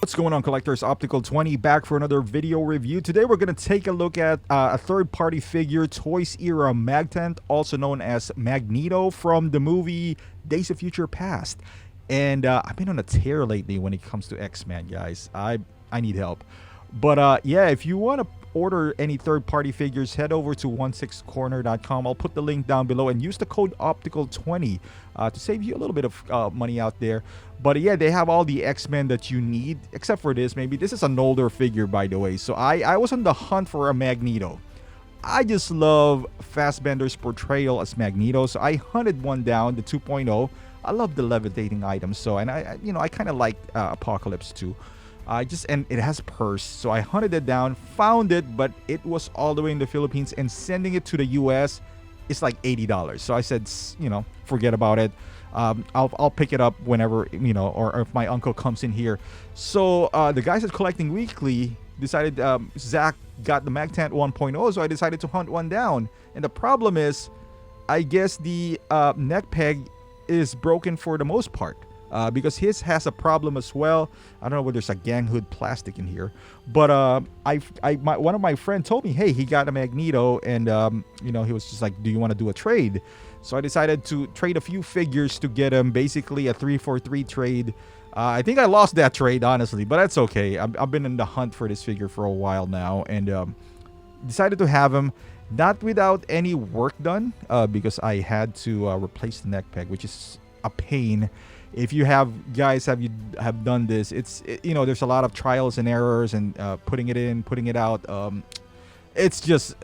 What's going on, collectors? Optical 20 back for another video review. Today we're going to take a look at a third-party figure, Toys era Magtant, also known as Magneto from the movie Days of Future Past. And I've been on a tear lately when it comes to X-Men, guys. I need help. But yeah, if you want to order any third-party figures, head over to 16corner.com. I'll put the link down below and use the code Optical20 to save you a little bit of money out there. But yeah, they have all the X-Men that you need, except for this. Maybe this is an older figure, by the way. So I was on the hunt for a Magneto. I just love Fassbender's portrayal as Magneto, so I hunted one down, the 2.0. I love the levitating items, so and I kind of like Apocalypse too. And it has purse, so I hunted it down, found it, but it was all the way in the Philippines, and sending it to the US is like $80. So I said, forget about it. I'll pick it up whenever, or if my uncle comes in here. So the guys at Collecting Weekly decided, Zach got the Magtant 1.0, so I decided to hunt one down. And the problem is, I guess the neck peg is broken for the most part. Because his has a problem as well. I don't know whether there's a gang hood plastic in here, but one of my friends told me, hey, he got a Magneto, and he was just like, do you want to do a trade? So I decided to trade a few figures to get him, basically a 3-for-3 trade. I think I lost that trade, honestly, but that's okay. I've been in the hunt for this figure for a while now, and decided to have him, not without any work done, because I had to replace the neck peg, which is a pain. If you have done this, there's a lot of trials and errors, and putting it in, putting it out. It's just,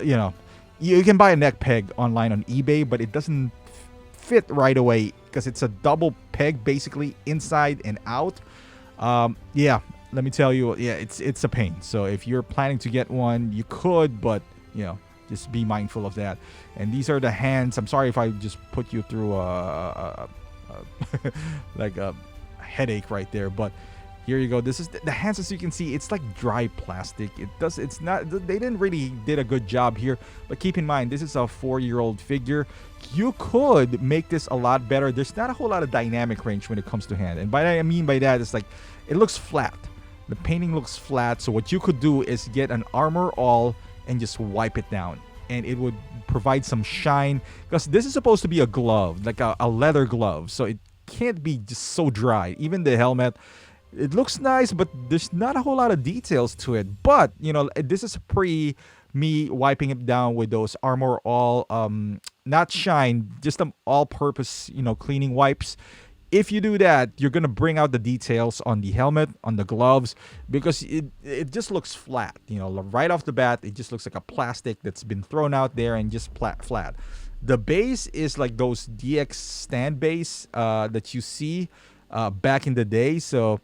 you can buy a neck peg online on eBay, but it doesn't fit right away because it's a double peg, basically inside and out. Yeah, let me tell you, yeah, it's a pain. So if you're planning to get one, you could, but just be mindful of that. And these are the hands. I'm sorry if I just put you through like a headache right there, but here you go. This is the hands. As you can see, it's like dry plastic. It's not, they didn't really did a good job here, but keep in mind, this is a 4-year-old figure. You could make this a lot better. There's not a whole lot of dynamic range when it comes to hand, and by that I mean by that, it's like it looks flat. The painting looks flat, so what you could do is get an Armor All and just wipe it down, and it would provide some shine, because this is supposed to be a glove, like a leather glove, so it can't be just so dry. Even the helmet, it looks nice, but there's not a whole lot of details to it. But this is pre me wiping it down with those Armor All, not shine, just all-purpose cleaning wipes. If you do that, you're gonna bring out the details on the helmet, on the gloves, because it just looks flat. Right off the bat, it just looks like a plastic that's been thrown out there and just flat. The base is like those DX stand base that you see back in the day, so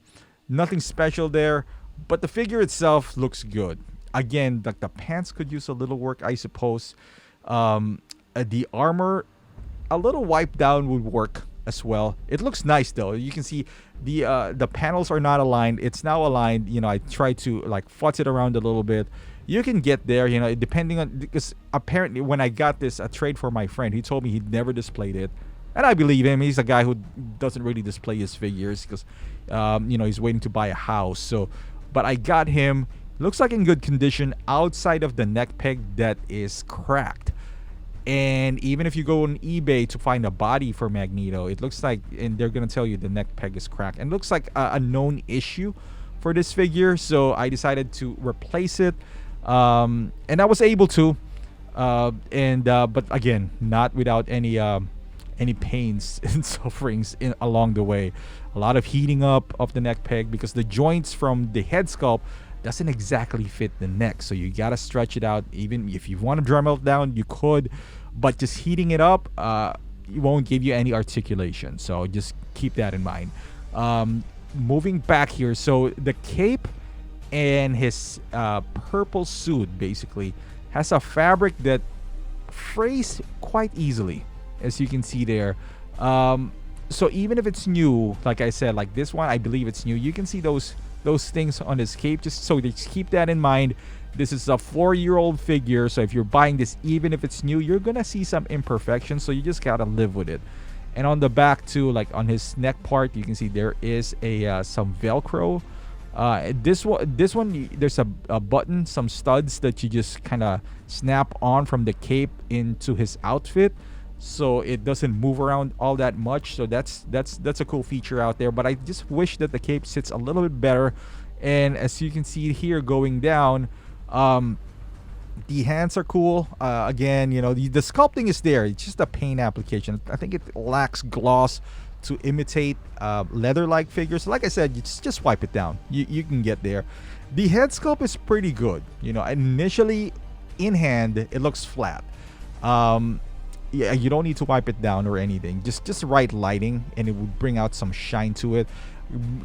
nothing special there. But the figure itself looks good. Again, like the pants could use a little work, I suppose. The armor, a little wipe down would work as well. It looks nice though. You can see the panels are not aligned. It's now aligned. I tried to like futz it around a little bit. You can get there, depending on, because apparently when I got this a trade for my friend, he told me he'd never displayed it, and I believe him. He's a guy who doesn't really display his figures because he's waiting to buy a house. So, but I got him. Looks like in good condition outside of the neck peg that is cracked. And even if you go on eBay to find a body for Magneto, it looks like, and they're going to tell you the neck peg is cracked. And it looks like a known issue for this figure. So I decided to replace it. And I was able to. But again, not without any pains and sufferings along the way. A lot of heating up of the neck peg because the joints from the head sculpt doesn't exactly fit the neck, so you gotta stretch it out. Even if you want to Dremel it down, you could, but just heating it up it won't give you any articulation, so just keep that in mind. Moving back here, so the cape and his purple suit basically has a fabric that frays quite easily, as you can see there. So even if it's new, like I said, like this one, I believe it's new, you can see those things on his cape. Just so just keep that in mind. This is a 4-year-old figure, so if you're buying this, even if it's new, you're gonna see some imperfections, so you just gotta live with it. And on the back too, like on his neck part, you can see there is a some Velcro This one, there's a button, some studs that you just kind of snap on from the cape into his outfit, so it doesn't move around all that much. So that's a cool feature out there. But I just wish that the cape sits a little bit better. And as you can see here, going down, the hands are cool. Again, the sculpting is there. It's just a paint application. I think it lacks gloss to imitate leather-like figures. Like I said, you just wipe it down. You can get there. The head sculpt is pretty good. Initially in hand, it looks flat. Yeah, you don't need to wipe it down or anything. Just right lighting, and it would bring out some shine to it.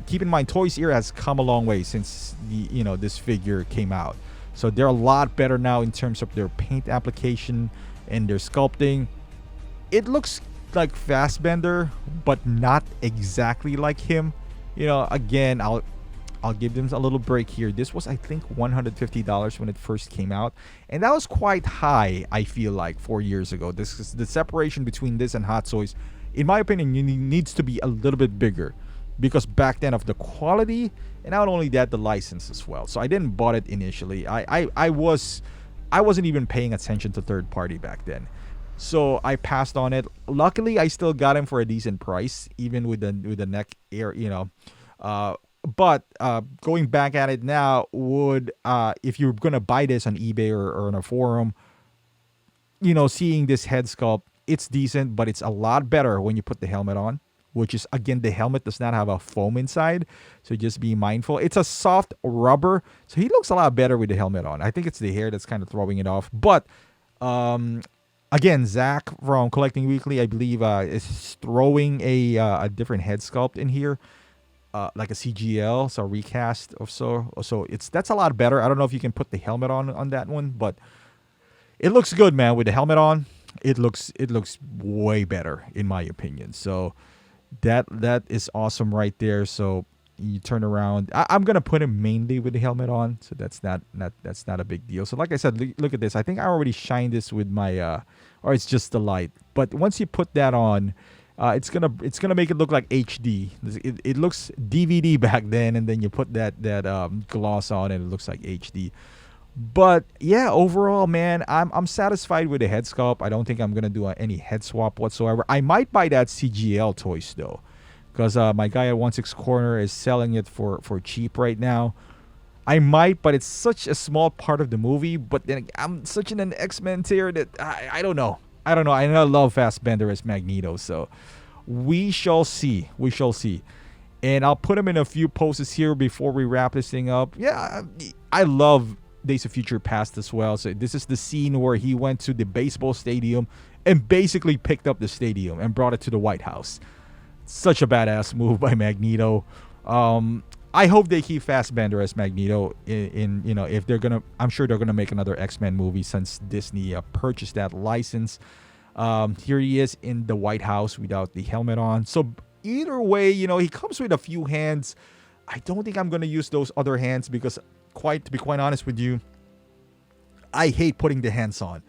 Keep in mind, Toys era has come a long way since this figure came out. So they're a lot better now in terms of their paint application and their sculpting. It looks like Fassbender, but not exactly like him. Again, I'll give them a little break here. This was, I think, $150 when it first came out, and that was quite high. I feel like 4 years ago. This is the separation between this and Hot Toys, in my opinion, needs to be a little bit bigger, because back then of the quality, and not only that, the license as well. So I didn't bought it initially. I wasn't even paying attention to third party back then. So I passed on it. Luckily, I still got him for a decent price, even with the neck air, But going back at it now, if you're gonna buy this on eBay or on a forum, seeing this head sculpt, it's decent, but it's a lot better when you put the helmet on. Which is, again, the helmet does not have a foam inside, so just be mindful. It's a soft rubber, so he looks a lot better with the helmet on. I think it's the hair that's kind of throwing it off. But again, Zach from Collecting Weekly, I believe, is throwing a different head sculpt in here. Like a CGL, so a recast or so. So that's a lot better. I don't know if you can put the helmet on that one, but it looks good, man. With the helmet on, it looks way better in my opinion. So that is awesome right there. So you turn around. I'm gonna put him mainly with the helmet on, so that's not a big deal. So like I said, look at this. I think I already shined this with my or it's just the light. But once you put that on, it's gonna make it look like HD. It looks DVD back then, and then you put that gloss on, and it looks like HD. But yeah, overall, man, I'm satisfied with the head sculpt. I don't think I'm gonna do any head swap whatsoever. I might buy that CGL toys though, because my guy at 16 Corner is selling it for cheap right now. I might, but it's such a small part of the movie. But then I'm such an X-Men tier that I don't know. I know I love Fassbender as Magneto, so we shall see. And I'll put him in a few poses here before we wrap this thing up. Yeah, I love Days of Future Past as well. So this is the scene where he went to the baseball stadium and basically picked up the stadium and brought it to the White House. Such a badass move by Magneto. I hope they keep Fassbender as Magneto in if they're gonna. I'm sure they're gonna make another X-Men movie since Disney purchased that license. Here he is in the White House without the helmet on. So either way, he comes with a few hands. I don't think I'm gonna use those other hands because, to be quite honest with you, I hate putting the hands on.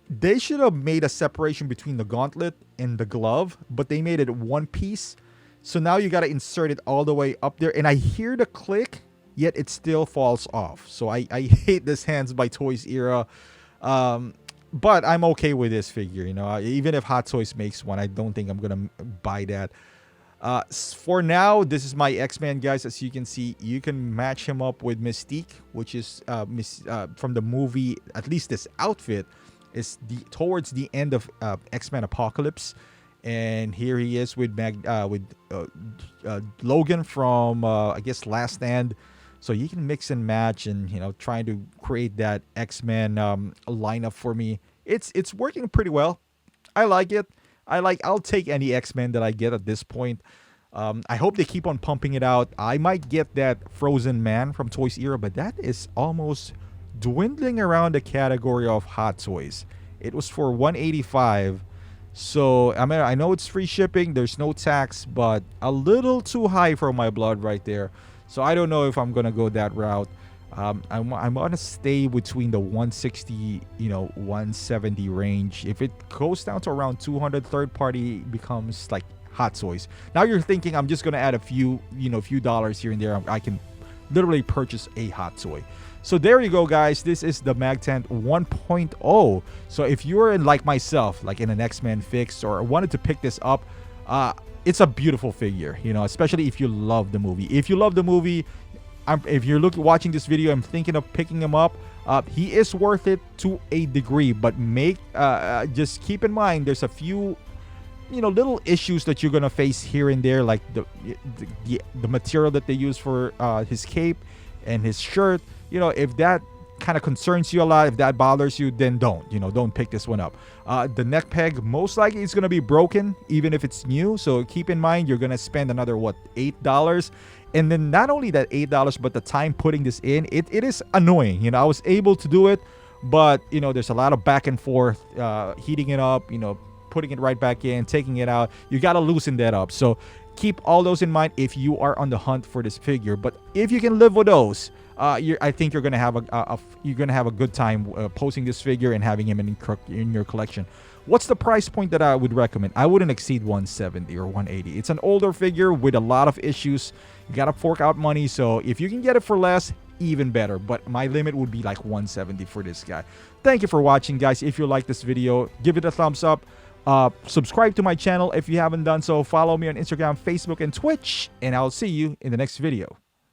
They should have made a separation between the gauntlet and the glove, but they made it one piece. So now you got to insert it all the way up there. And I hear the click, yet it still falls off. So I hate this hands by Toys era. But I'm okay with this figure. Even if Hot Toys makes one, I don't think I'm going to buy that. For now, this is my X-Men, guys. As you can see, you can match him up with Mystique, which is from the movie. At least this outfit is towards the end of X-Men Apocalypse. And here he is with Logan from I guess Last Stand. So you can mix and match and trying to create that X-Men lineup for me. It's working pretty well. I like it. I'll take any X-Men that I get at this point. I hope they keep on pumping it out. I might get that Frozen Man from Toys era, but that is almost dwindling around the category of Hot Toys. It was for $185. So I know it's free shipping, there's no tax, but a little too high for my blood right there. So I don't know if I'm gonna go that route. I'm gonna stay between the 160, 170 range. If it goes down to around 200, third party becomes like Hot Toys. Now you're thinking I'm just gonna add a few dollars here and there. I can literally purchase a hot toy. So there you go, guys. This is the Magtant 1.0. So if you're in, like myself, like in an X-Men fix or wanted to pick this up, it's a beautiful figure, you know, especially if you love the movie. If you love the movie, if you're watching this video, I'm thinking of picking him up. He is worth it to a degree, but just keep in mind there's a few, you know, little issues that you're gonna face here and there, like the material that they use for his cape and his shirt. You know, if that kind of concerns you a lot, if that bothers you, then don't pick this one up. The neck peg most likely is going to be broken even if it's new, so keep in mind you're going to spend another $8. And then not only that $8, but the time putting this in, it is annoying. You know, I was able to do it, but you know, there's a lot of back and forth, heating it up, you know, putting it right back in, taking it out. You got to loosen that up. So keep all those in mind if you are on the hunt for this figure. But if you can live with those, I think you're gonna have a good time posting this figure and having him in your collection. What's the price point that I would recommend? I wouldn't exceed 170 or 180. It's an older figure with a lot of issues. You gotta fork out money, so if you can get it for less, even better. But my limit would be like 170 for this guy. Thank you for watching, guys. If you like this video, give it a thumbs up. Subscribe to my channel if you haven't done so. Follow me on Instagram, Facebook, and Twitch, and I'll see you in the next video.